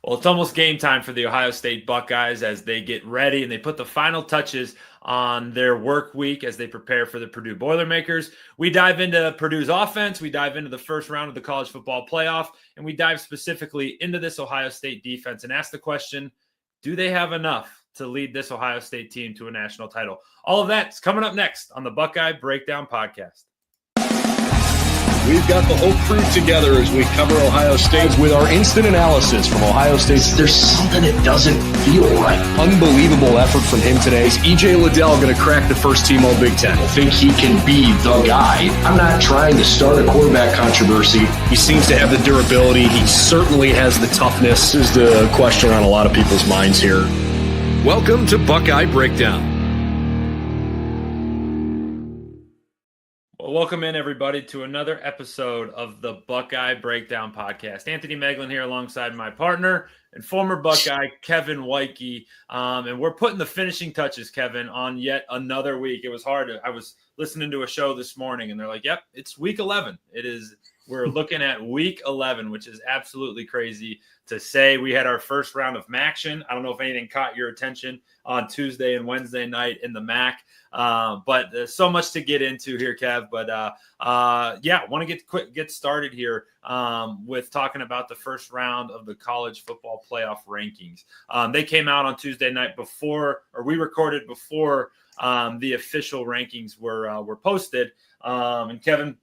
Well, it's almost game time for the Ohio State Buckeyes as they get ready and they put the final touches on their work week as they prepare for the Purdue Boilermakers. We dive into Purdue's offense, we dive into the first round of the college football playoff, and we dive specifically into this Ohio State defense and ask the question, do they have enough to lead this Ohio State team to a national title? All of that's coming up next on the Buckeye Breakdown podcast. We've got the whole crew together as we cover Ohio State with our instant analysis from Ohio State. There's something that doesn't feel right. Unbelievable effort from him today. Is E.J. Liddell going to crack the first team All Big Ten? I think he can be the guy. I'm not trying to start a quarterback controversy. He seems to have the durability. He certainly has the toughness. This is the question on a lot of people's minds here. Welcome to Buckeye Breakdown. Welcome in, everybody, to another episode of the Buckeye Breakdown podcast. Anthony Moeglin here alongside my partner and former Buckeye, Kevin Woidke. And we're putting the finishing touches, Kevin, on yet another week. It was hard. I was listening to a show this morning, and they're like, yep, it's week 11. We're looking at week 11, which is absolutely crazy to say. We had our first round of MACtion. I don't know if anything caught your attention on Tuesday and Wednesday night in the MAC. But there's so much to get into here, Kev. But want to get started here with talking about the first round of the college football playoff rankings. They came out on Tuesday night we recorded before the official rankings were posted. And Kevin,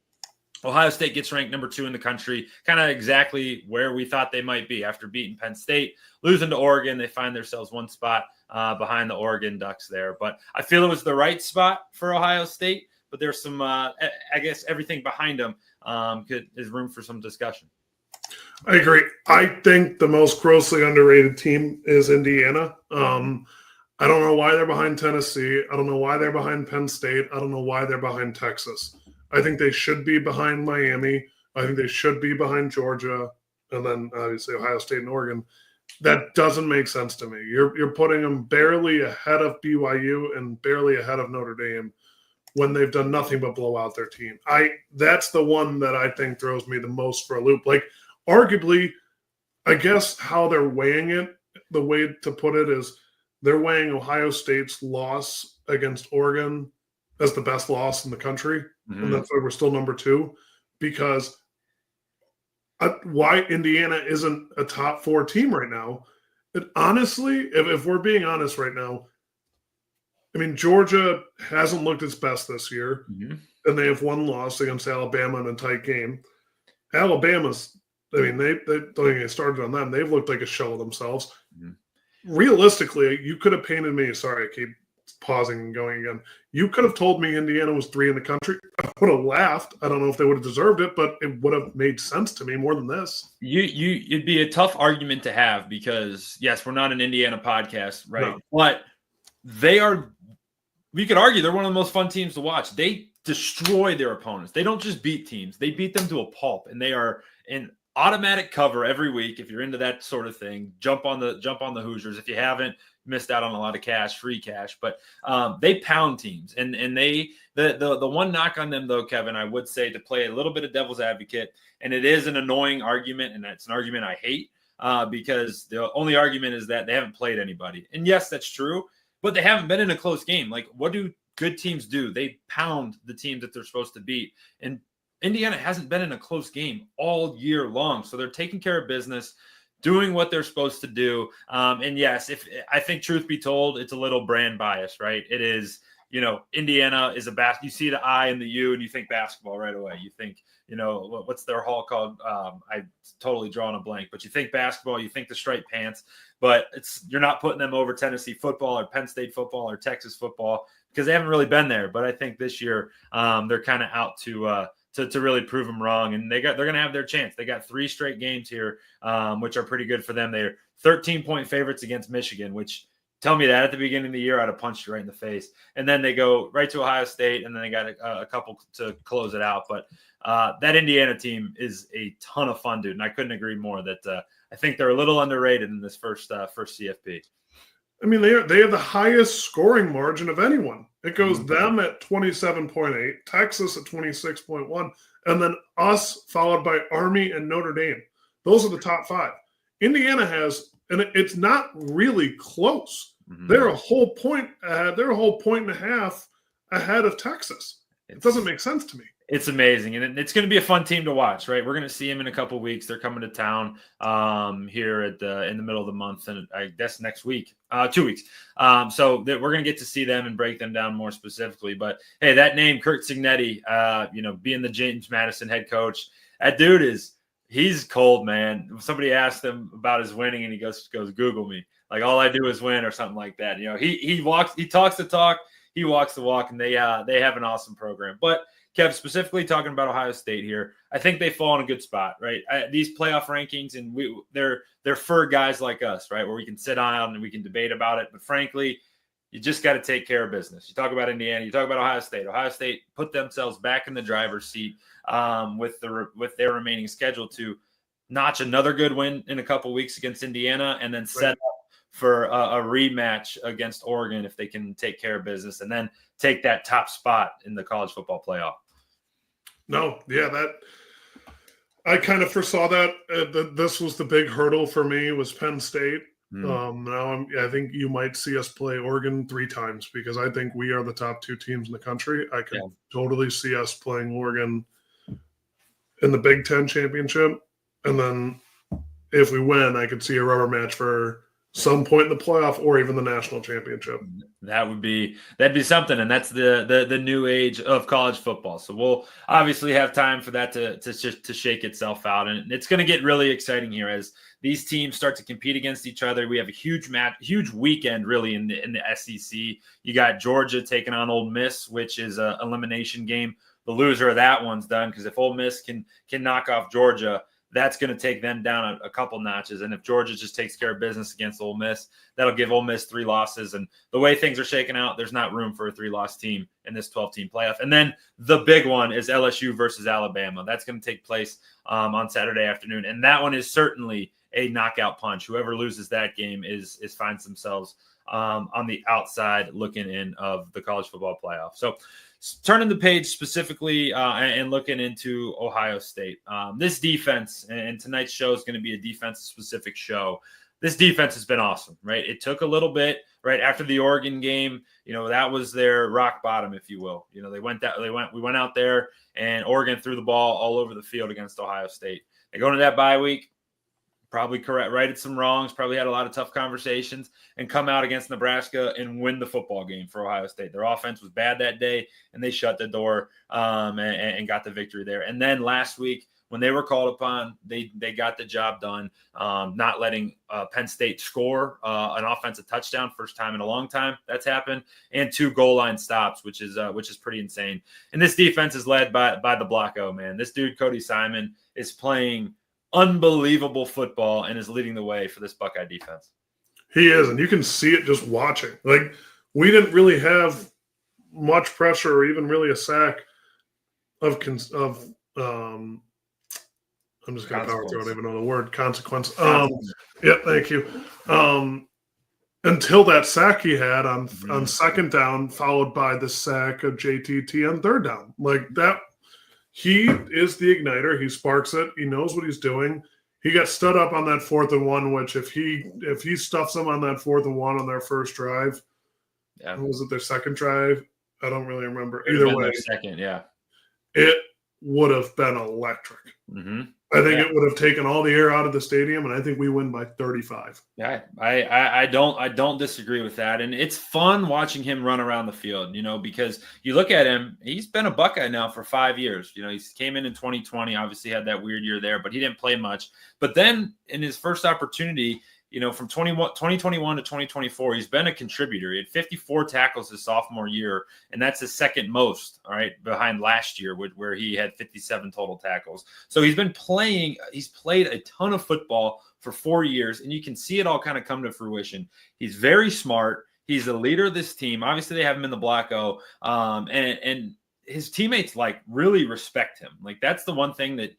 Ohio State gets ranked number 2 in the country, kind of exactly where we thought they might be after beating Penn State, losing to Oregon. They find themselves one spot behind the Oregon Ducks there. But I feel it was the right spot for Ohio State, but there's some, I guess, everything behind them is room for some discussion. I agree. I think the most grossly underrated team is Indiana. I don't know why they're behind Tennessee. I don't know why they're behind Penn State. I don't know why they're behind Texas. I think they should be behind Miami. I think they should be behind Georgia, and then obviously Ohio State and Oregon. That doesn't make sense to me. You're putting them barely ahead of BYU and barely ahead of Notre Dame when they've done nothing but blow out their team. That's the one that I think throws me the most for a loop. Like, arguably, I guess how they're weighing it, the way to put it is they're weighing Ohio State's loss against Oregon as the best loss in the country. Mm-hmm. And that's why we're still number 2, because why Indiana isn't a top 4 team right now. And honestly, if we're being honest right now, I mean, Georgia hasn't looked its best this year, mm-hmm. and they have one loss against Alabama in a tight game. Alabama's, I mean, they don't even get started on them. They've looked like a shell of themselves. Mm-hmm. Realistically, you could have painted me, sorry, I keep pausing and going again. You could have told me Indiana was 3 in the country. I would have laughed. I don't know if they would have deserved it, but it would have made sense to me more than this. It'd be a tough argument to have because, yes, we're not an Indiana podcast, right? No. But we could argue they're one of the most fun teams to watch. They destroy their opponents. They don't just beat teams. They beat them to a pulp, and they are in automatic cover every week. If you're into that sort of thing, jump on the Hoosiers. If you haven't, missed out on a lot of free cash, but they pound teams, and the one knock on them though, Kevin, I would say, to play a little bit of devil's advocate, and it is an annoying argument, and it's an argument I hate because the only argument is that they haven't played anybody, and yes, that's true, but they haven't been in a close game. Like, what do good teams do? They pound the teams that they're supposed to beat, and Indiana hasn't been in a close game all year long, so they're taking care of business, doing what they're supposed to do. And yes, if I think, truth be told, it's a little brand bias, right? It is, Indiana is you see the I and the U and you think basketball right away. You think, what's their hall called? I totally drawn a blank, but you think basketball, you think the striped pants, but you're not putting them over Tennessee football or Penn State football or Texas football because they haven't really been there. But I think this year they're kind of out to really prove them wrong. And they're going to have their chance. They got 3 straight games here, which are pretty good for them. They're 13-point favorites against Michigan, which, tell me that at the beginning of the year, I'd have punched you right in the face. And then they go right to Ohio State, and then they got a couple to close it out. But that Indiana team is a ton of fun, dude. And I couldn't agree more that I think they're a little underrated in this first CFP. I mean, they have the highest scoring margin of anyone. It goes them at 27.8, Texas at 26.1, and then us followed by Army and Notre Dame. Those are the top 5. Indiana has, and it's not really close. Mm-hmm. They're a whole point and a half ahead of Texas. It doesn't make sense to me. It's amazing, and it's going to be a fun team to watch, right? We're going to see them in a couple of weeks. They're coming to town here in the middle of the month, and I guess next week, 2 weeks. So we're going to get to see them and break them down more specifically. But hey, that name, Curt Cignetti, being the James Madison head coach, that dude he's cold, man. Somebody asked him about his winning, and he goes, Google me. Like, all I do is win, or something like that. He talks the talk, he walks the walk, and they have an awesome program. But Kev, specifically talking about Ohio State here, I think they fall in a good spot, right? These playoff rankings, and they're for guys like us, right, where we can sit down and we can debate about it. But frankly, you just got to take care of business. You talk about Indiana, you talk about Ohio State. Ohio State put themselves back in the driver's seat with their remaining schedule to notch another good win in a couple weeks against Indiana, and then set up for a rematch against Oregon if they can take care of business, and then take that top spot in the college football playoff. No, yeah, that I kind of foresaw that. This was the big hurdle for me, was Penn State. Now I think you might see us play Oregon 3 times, because I think we are the top 2 teams in the country. I could totally see us playing Oregon in the Big Ten championship, and then if we win, I could see a rubber match for some point in the playoff or even the national championship. That'd be something, and that's the new age of college football. So we'll obviously have time for that to shake itself out, and it's going to get really exciting here as these teams start to compete against each other. We have a huge weekend really in the SEC. You got Georgia taking on Ole Miss, which is an elimination game. The loser of that one's done, because if Ole Miss can knock off Georgia, that's going to take them down a couple notches. And if Georgia just takes care of business against Ole Miss, that'll give Ole Miss 3 losses. And the way things are shaking out, there's not room for a 3-loss team in this 12-team playoff. And then the big one is LSU versus Alabama. That's going to take place on Saturday afternoon. And that one is certainly a knockout punch. Whoever loses that game finds themselves on the outside looking in of the college football playoff. So turning the page specifically and looking into Ohio State, this defense, and tonight's show is going to be a defense-specific show. This defense has been awesome, right? It took a little bit, right, after the Oregon game. That was their rock bottom, if you will. We went out there, and Oregon threw the ball all over the field against Ohio State. They go into that bye week, probably righted some wrongs, probably had a lot of tough conversations, and come out against Nebraska and win the football game for Ohio State. Their offense was bad that day, and they shut the door and got the victory there. And then last week, when they were called upon, they got the job done, not letting Penn State score an offensive touchdown, first time in a long time that's happened, and 2 goal line stops, which is pretty insane. And this defense is led by the Blocko, man. This dude, Cody Simon, is playing unbelievable football and is leading the way for this Buckeye defense. He is, and you can see it just watching. Like, we didn't really have much pressure or even really a sack of I'm just going to power through. I don't even know the word. Consequence. Yeah, thank you. Until that sack he had on second down, followed by the sack of JTT on third down. Like that, he is the igniter. He sparks it. He knows what he's doing. He got stood up on that 4th and 1, which if he stuffs them on that 4th and 1 on their first drive, was it their second drive? I don't really remember. Either way, second, yeah, it would have been electric. Mm-hmm. I think it would have taken all the air out of the stadium, and I think we win by 35. Yeah, I don't disagree with that. And it's fun watching him run around the field, because you look at him, he's been a Buckeye now for 5 years. He came in 2020, obviously had that weird year there, but he didn't play much. But then in his first opportunity, from 2021 to 2024, he's been a contributor. He had 54 tackles his sophomore year, and that's his second most, all right, behind last year, where he had 57 total tackles. So he's been playing. He's played a ton of football for 4 years, and you can see it all kind of come to fruition. He's very smart. He's the leader of this team. Obviously, they have him in the Blacko, and his teammates really respect him. That's the one thing that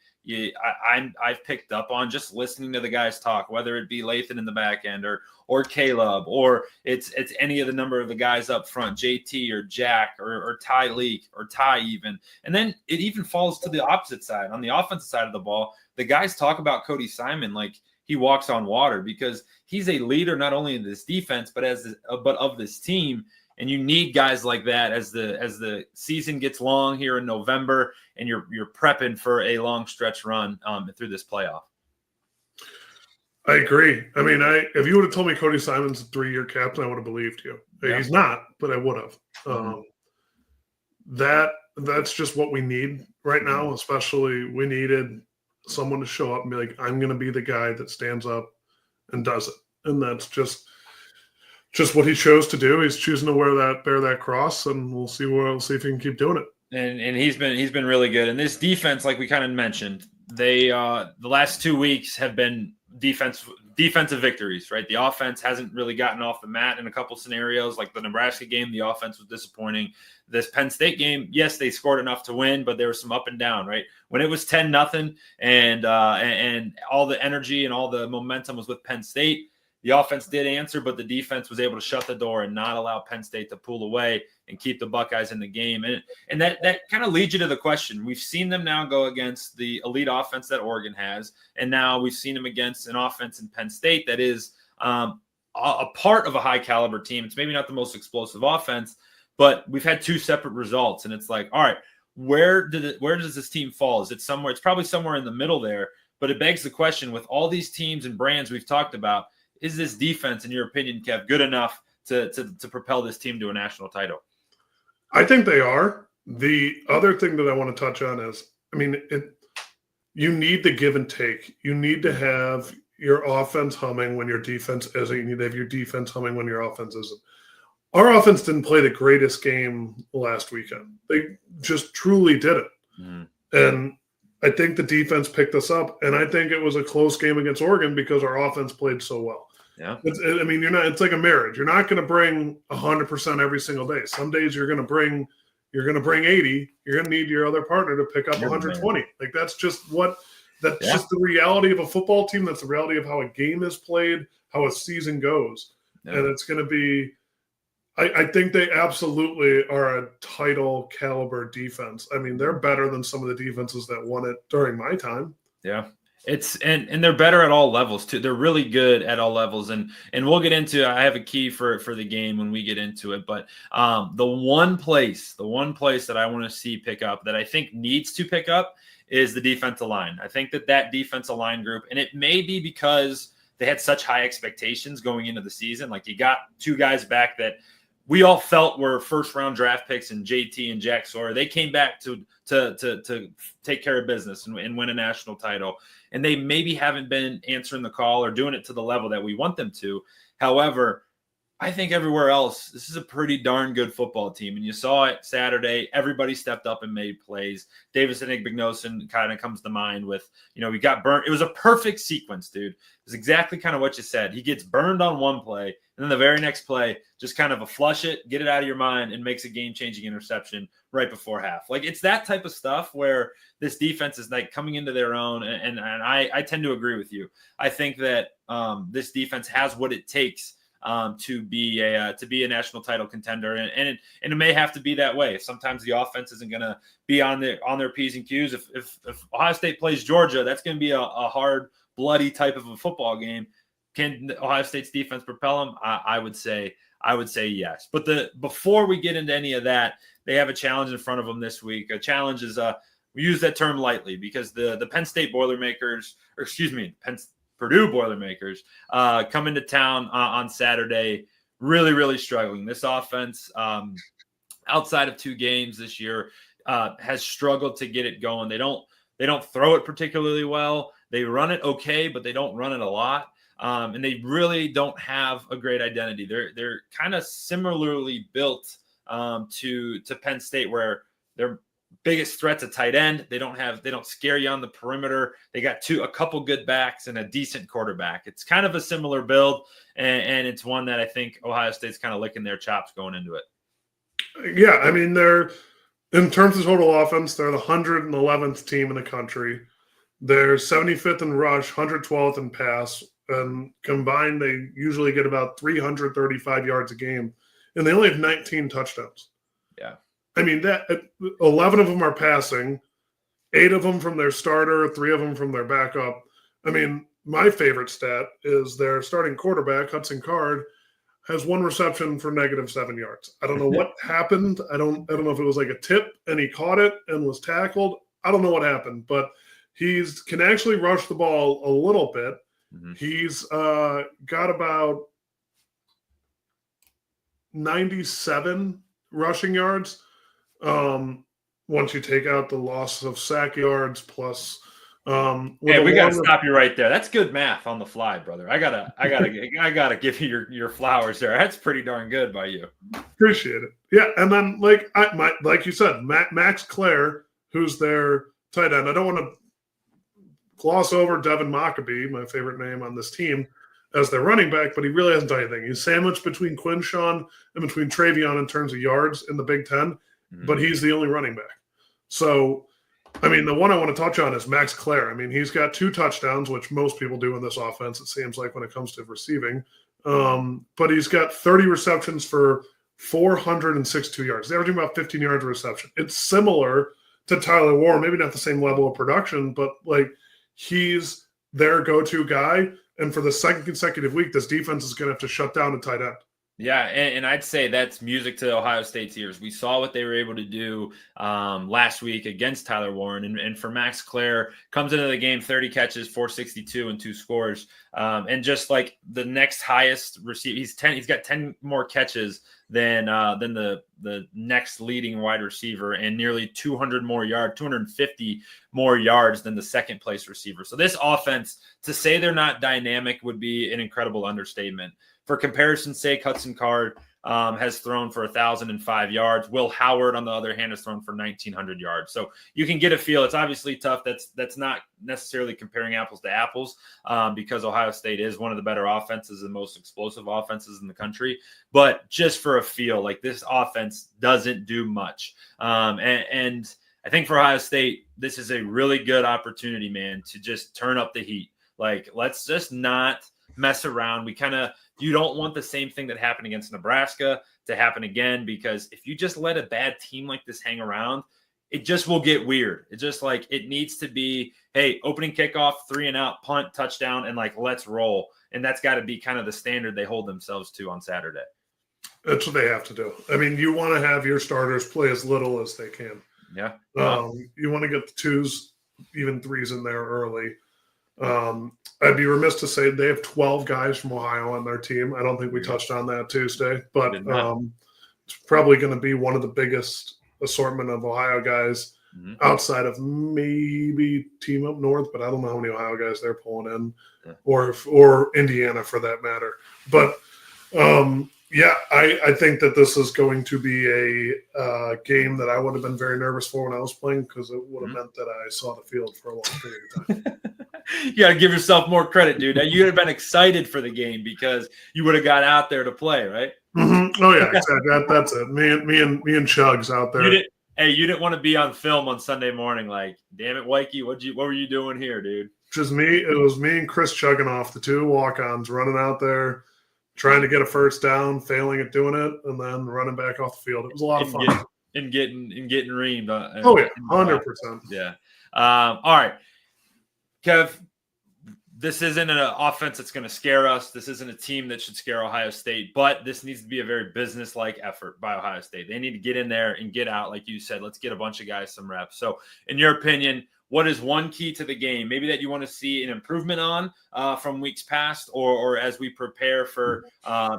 I've picked up on just listening to the guys talk, whether it be Lathan in the back end or Caleb, or it's any of the number of the guys up front, JT or Jack or Ty Leak or Ty even. And then it even falls to the opposite side. On the offensive side of the ball, the guys talk about Cody Simon he walks on water, because he's a leader not only in this defense but of this team. And you need guys like that as the season gets long here in November, and you're prepping for a long stretch run through this playoff. I agree. I mean, if you would have told me Cody Simon's a 3-year captain, I would have believed you. Yeah. He's not, but I would have. That's just what we need right now. Especially, we needed someone to show up and be like, "I'm going to be the guy that stands up and does it," and that's just what he chose to do. He's choosing to bear that cross, and we'll see if he can keep doing it. And he's been really good. And this defense, like we kind of mentioned, they the last 2 weeks have been defensive victories, right? The offense hasn't really gotten off the mat in a couple scenarios. Like the Nebraska game, the offense was disappointing. This Penn State game, yes, they scored enough to win, but there was some up and down, right? When it was 10-0 and all the energy and all the momentum was with Penn State, the offense did answer, but the defense was able to shut the door and not allow Penn State to pull away and keep the Buckeyes in the game. And that kind of leads you to the question. We've seen them now go against the elite offense that Oregon has, and now we've seen them against an offense in Penn State that is a part of a high-caliber team. It's maybe not the most explosive offense, but we've had 2 separate results, and it's like, all right, where does this team fall? Is it somewhere? It's probably somewhere in the middle there, but it begs the question, with all these teams and brands we've talked about, is this defense, in your opinion, Kev, good enough to propel this team to a national title? I think they are. The other thing that I want to touch on is, I mean, you need the give and take. You need to have your offense humming when your defense isn't. You need to have your defense humming when your offense isn't. Our offense didn't play the greatest game last weekend. They just truly didn't. And I think the defense picked us up, and I think it was a close game against Oregon because our offense played so well. Yeah. I mean, it's like a marriage. You're not going to bring 100% every single day. Some days you're going to bring 80. You're going to need your other partner to pick up 120. Like that's just just the reality of a football team. That's the reality of how a game is played, how a season goes. Yeah. And it's going to be, I think they absolutely are a title caliber defense. I mean, they're better than some of the defenses that won it during my time. Yeah. It's and they're better at all levels too. They're really good at all levels, and we'll get into. I have a key for the game when we get into it. But the one place that I want to see pick up, that I think needs to pick up, is the defensive line. I think that defensive line group, and it may be because they had such high expectations going into the season. Like you got 2 guys back that we all felt were first-round draft picks, and JT and Jack Sawyer. They came back to take care of business and win a national title. And they maybe haven't been answering the call or doing it to the level that we want them to. However, I think everywhere else, this is a pretty darn good football team. And you saw it Saturday. Everybody stepped up and made plays. Davis and Igbinosun kind of comes to mind with, we got burnt. It was a perfect sequence, dude. It was exactly kind of what you said. He gets burned on one play, and then the very next play, just kind of a flush it, get it out of your mind, and makes a game-changing interception right before half. Like, it's that type of stuff where this defense is like coming into their own, and I tend to agree with you. I think that this defense has what it takes to be a national title contender, and it may have to be that way. Sometimes the offense isn't going to be on their P's and Q's. If Ohio State plays Georgia, that's going to be a hard, bloody type of a football game. Can Ohio State's defense propel them? I would say yes. But before we get into any of that, they have a challenge in front of them this week. A challenge is we use that term lightly because the Penn State Boilermakers, Purdue Boilermakers come into town on Saturday, really, really struggling. This offense, outside of 2 games this year, has struggled to get it going. They don't throw it particularly well. They run it okay, but they don't run it a lot. And they really don't have a great identity. They're kind of similarly built to Penn State, where they're biggest threat's a tight end. They don't scare you on the perimeter. They got a couple good backs and a decent quarterback. It's kind of a similar build, and it's one that I think Ohio State's kind of licking their chops going into it. Yeah, I mean, they're, in terms of total offense, they're the 111th team in the country. They're 75th in rush, 112th in pass, and combined they usually get about 335 yards a game, and they only have 19 touchdowns. Yeah. I mean, that 11 of them are passing, 8 of them from their starter, 3 of them from their backup. I mean, my favorite stat is their starting quarterback, Hudson Card, has 1 reception for -7 yards. I don't know what happened. I don't know if it was like a tip and he caught it and was tackled. I don't know what happened, but he's can actually rush the ball a little bit. Mm-hmm. He's got about 97 rushing yards. Once you take out the loss of sack yards plus hey, we gotta stop you right there. That's good math on the fly, brother. I gotta give you your flowers there. That's pretty darn good by you. Appreciate it. Yeah, and then like you said, Max Clare, who's their tight end. I don't want to gloss over Devin Maccabee, my favorite name on this team, as their running back, but he really hasn't done anything. He's sandwiched between Quinshawn and between Travion in terms of yards in the Big Ten, but he's the only running back. So, I mean, the one I want to touch on is Max Clare. I mean, he's got 2 touchdowns, which most people do in this offense, it seems like, when it comes to receiving. But he's got 30 receptions for 462 yards. They're averaging about 15 yards a reception. It's similar to Tyler Warren, maybe not the same level of production, but he's their go-to guy. And for the second consecutive week, this defense is going to have to shut down a tight end. Yeah, and I'd say that's music to Ohio State's ears. We saw what they were able to do last week against Tyler Warren. And for Max Clare, comes into the game, 30 catches, 462, and 2 scores. And just like the next highest receiver, he's got 10 more catches than the next leading wide receiver, and nearly 250 more yards than the second place receiver. So this offense, to say they're not dynamic would be an incredible understatement. For comparison's sake, Hudson Card has thrown for 1,005 yards. Will Howard, on the other hand, has thrown for 1,900 yards. So you can get a feel. It's obviously tough. That's not necessarily comparing apples to apples because Ohio State is one of the better offenses and most explosive offenses in the country. But just for a feel, this offense doesn't do much. And I think for Ohio State, this is a really good opportunity, man, to just turn up the heat. Let's just not mess around. You don't want the same thing that happened against Nebraska to happen again, because if you just let a bad team like this hang around, it just will get weird. It's just it needs to be, hey, opening kickoff, 3 and out, punt, touchdown, and let's roll. And that's got to be kind of the standard they hold themselves to on Saturday. That's what they have to do. I mean, you want to have your starters play as little as they can. Yeah. You want to get the 2s, even 3s in there early. I'd be remiss to say they have 12 guys from Ohio on their team. I don't think we touched on that Tuesday, but it's probably going to be one of the biggest assortment of Ohio guys outside of maybe Team Up North, but I don't know how many Ohio guys they're pulling in, or Indiana for that matter. But I think that this is going to be a game that I would have been very nervous for when I was playing, because it would have meant that I saw the field for a long period of time. You got to give yourself more credit, dude. You would have been excited for the game because you would have got out there to play, right? Mm-hmm. Oh yeah, exactly. That's it. Me and Chugs out there. You didn't want to be on film on Sunday morning. Damn it, Woidke, what were you doing here, dude? Just me. It was me and Chris chugging off, the 2 walk-ons, running out there, trying to get a first down, failing at doing it, and then running back off the field. It was a lot of fun. And getting reamed. 100%. Yeah. All right. Kev, this isn't an offense that's going to scare us. This isn't a team that should scare Ohio State, but this needs to be a very business-like effort by Ohio State. They need to get in there and get out, like you said. Let's get a bunch of guys some reps. So, in your opinion, what is one key to the game, maybe that you want to see an improvement on from weeks past, or as we prepare for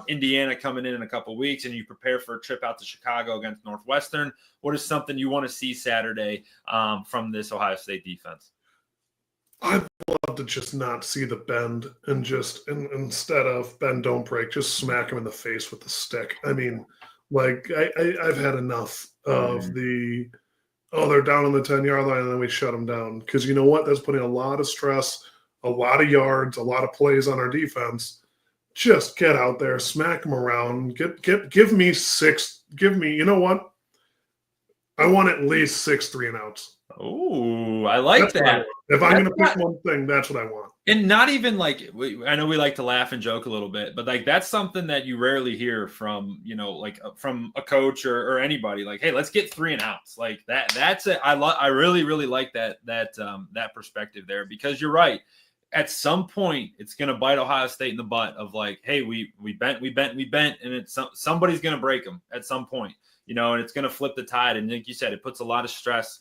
Indiana coming in a couple weeks and you prepare for a trip out to Chicago against Northwestern? What is something you want to see Saturday from this Ohio State defense? I'd love to just not see the bend and just instead of bend, don't break, just smack him in the face with the stick. I mean, I've had enough of they're down on the 10-yard line and then we shut them down. Because you know what? That's putting a lot of stress, a lot of yards, a lot of plays on our defense. Just get out there, smack them around, give me 6. Give me, you know what? I want at least 6 3-and-outs. Oh, I like that. If I'm going to pick one thing, that's what I want. And not even I know we like to laugh and joke a little bit, but that's something that you rarely hear from, from a coach or anybody. Hey, let's get 3-and-outs. That's it. I really, really like that perspective there, because you're right. at some point it's going to bite Ohio State in the butt of like, hey, we bent, and it's somebody's going to break them at some point, and it's going to flip the tide. And like you said, it puts a lot of stress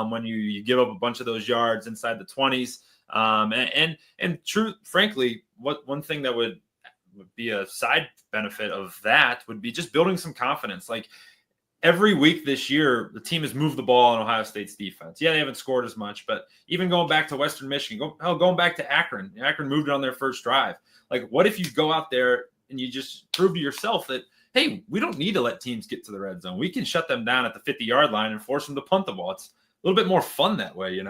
when you give up a bunch of those yards inside the 20s. And frankly, one thing that would be a side benefit of that would be just building some confidence. Like every week this year, the team has moved the ball on Ohio State's defense. Yeah, they haven't scored as much, but even going back to Western Michigan, going back to Akron. Akron moved it on their first drive. Like, what if you go out there and you just prove to yourself that, hey, we don't need to let teams get to the red zone. We can shut them down at the 50-yard line and force them to punt the ball. It's a little bit more fun that way,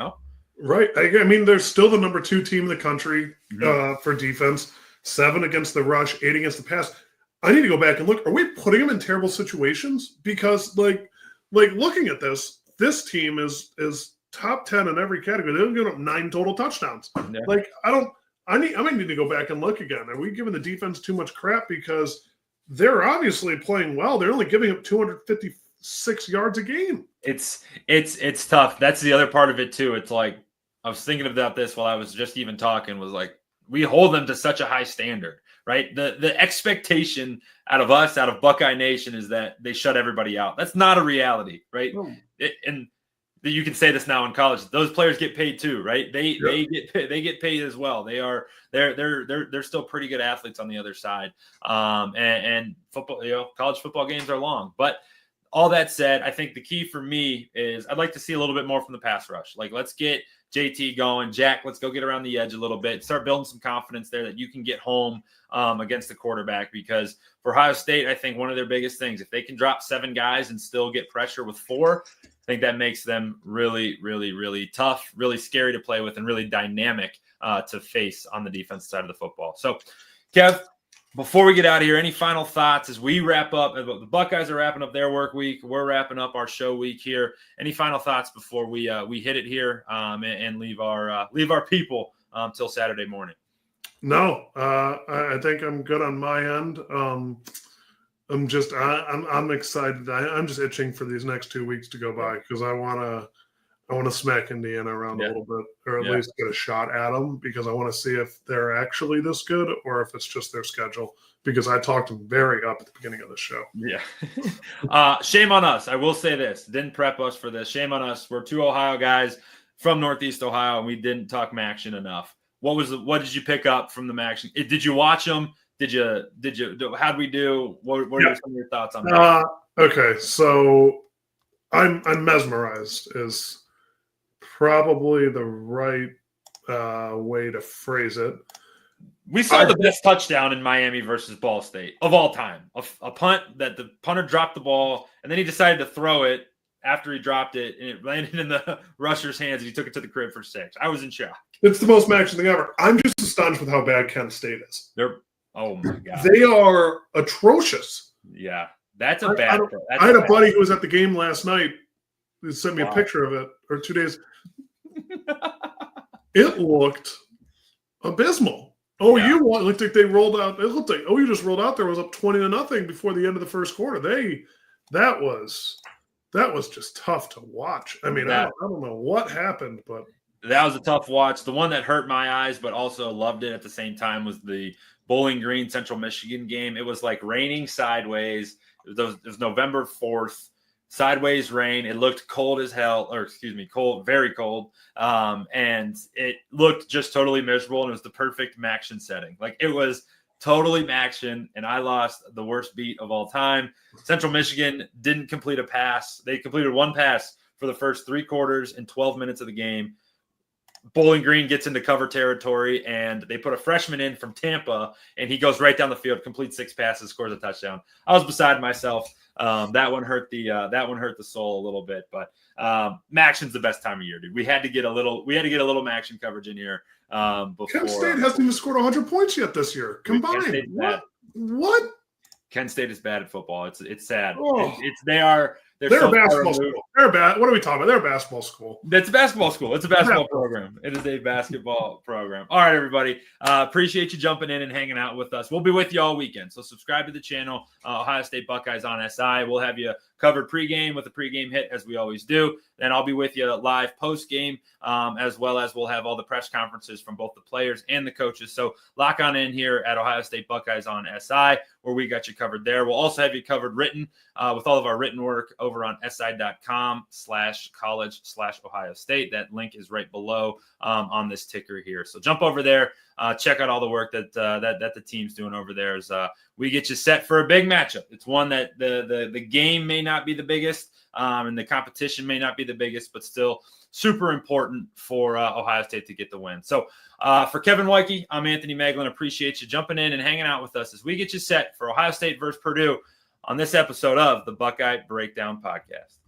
Right. I mean, they're still the number 2 team in the country for defense. 7 against the rush, 8 against the pass. I need to go back and look. Are we putting them in terrible situations? Because like looking at this team is top 10 in every category. They've given up 9 total touchdowns. Yeah. Like I might need to go back and look again. Are we giving the defense too much crap? Because they're obviously playing well. They're only giving up 256 yards a game. It's tough. That's the other part of it too. It's like I was thinking about this while I was just even talking. Was like we hold them to such a high standard. Right. The expectation out of us, out of Buckeye Nation, is that they shut everybody out. That's not a reality. Right. And you can say this now in college. Those players get paid too. Right. They get paid as well. They're still pretty good athletes on the other side. And football, college football games are long. But all that said, I think the key for me is I'd like to see a little bit more from the pass rush. Like, let's get JT going. Jack, let's go get around the edge a little bit. Start building some confidence there that you can get home against the quarterback. Because for Ohio State, I think one of their biggest things, if they can drop 7 guys and still get pressure with 4, I think that makes them really, really, really tough, really scary to play with, and really dynamic to face on the defensive side of the football. So, Kev, before we get out of here, any final thoughts as we wrap up? The Buckeyes are wrapping up their work week. We're wrapping up our show week here. Any final thoughts before we hit it here and leave our people till Saturday morning? No, I think I'm good on my end. I'm excited. I'm just itching for these next 2 weeks to go by because I want to smack Indiana around a little bit, or at least get a shot at them, because I want to see if they're actually this good or if it's just their schedule, because I talked them very up at the beginning of the show. Yeah. Shame on us. I will say this. Didn't prep us for this. Shame on us. We're 2 Ohio guys from Northeast Ohio, and we didn't talk Maction enough. What did you pick up from the Maction? Did you watch them? How'd we do? What are some of your thoughts on that? Okay. So I'm mesmerized is probably the right way to phrase it. We saw the best touchdown in Miami versus Ball State of all time. A punt that the punter dropped the ball, and then he decided to throw it after he dropped it, and it landed in the rusher's hands, and he took it to the crib for 6. I was in shock. It's the most Maction thing ever. I'm just astonished with how bad Kent State is. Oh, my God. They are atrocious. Yeah, that's a bad – I had a buddy who was at the game last night who sent me a picture of it, or 2 days. It looked abysmal. OU looked like they rolled out. It looked like OU just rolled out there. Was up 20-0 before the end of the first quarter. That was just tough to watch. I mean, I don't know what happened, but that was a tough watch. The one that hurt my eyes, but also loved it at the same time, was the Bowling Green Central Michigan game. It was like raining sideways. It was November 4th. Sideways rain. It looked cold as hell, cold, very cold. And it looked just totally miserable. And it was the perfect Maction setting. Like, it was totally Maction, and I lost the worst beat of all time. Central Michigan didn't complete a pass. They completed 1 pass for the first 3 quarters and 12 minutes of the game. Bowling Green gets into cover territory, and they put a freshman in from Tampa, and he goes right down the field, completes 6 passes, scores a touchdown. I was beside myself. That one hurt the soul a little bit, but Maction's the best time of year, dude. We had to get a little Maction coverage in here. Before Kent State hasn't even scored 100 points yet this year combined. What? Kent State is bad at football. It's sad. Oh. They are They're a basketball school. What are we talking about? They're a basketball school. It's a basketball school. It's a basketball program. It is a basketball program. All right, everybody. Appreciate you jumping in and hanging out with us. We'll be with you all weekend. So subscribe to the channel, Ohio State Buckeyes on SI. We'll have you covered pregame with a pregame hit as we always do. Then I'll be with you live post-game, as well as we'll have all the press conferences from both the players and the coaches. So lock on in here at Ohio State Buckeyes on SI, where we got you covered there. We'll also have you covered written with all of our written work over on si.com/college/Ohio State. That link is right below on this ticker here. So jump over there, check out all the work that the team's doing over there as we get you set for a big matchup. It's one that the game may not be the biggest, and the competition may not be the biggest, but still super important for Ohio State to get the win. So for Kevin Woidke, I'm Anthony Moeglin. Appreciate you jumping in and hanging out with us as we get you set for Ohio State versus Purdue on this episode of the Buckeye Breakdown Podcast.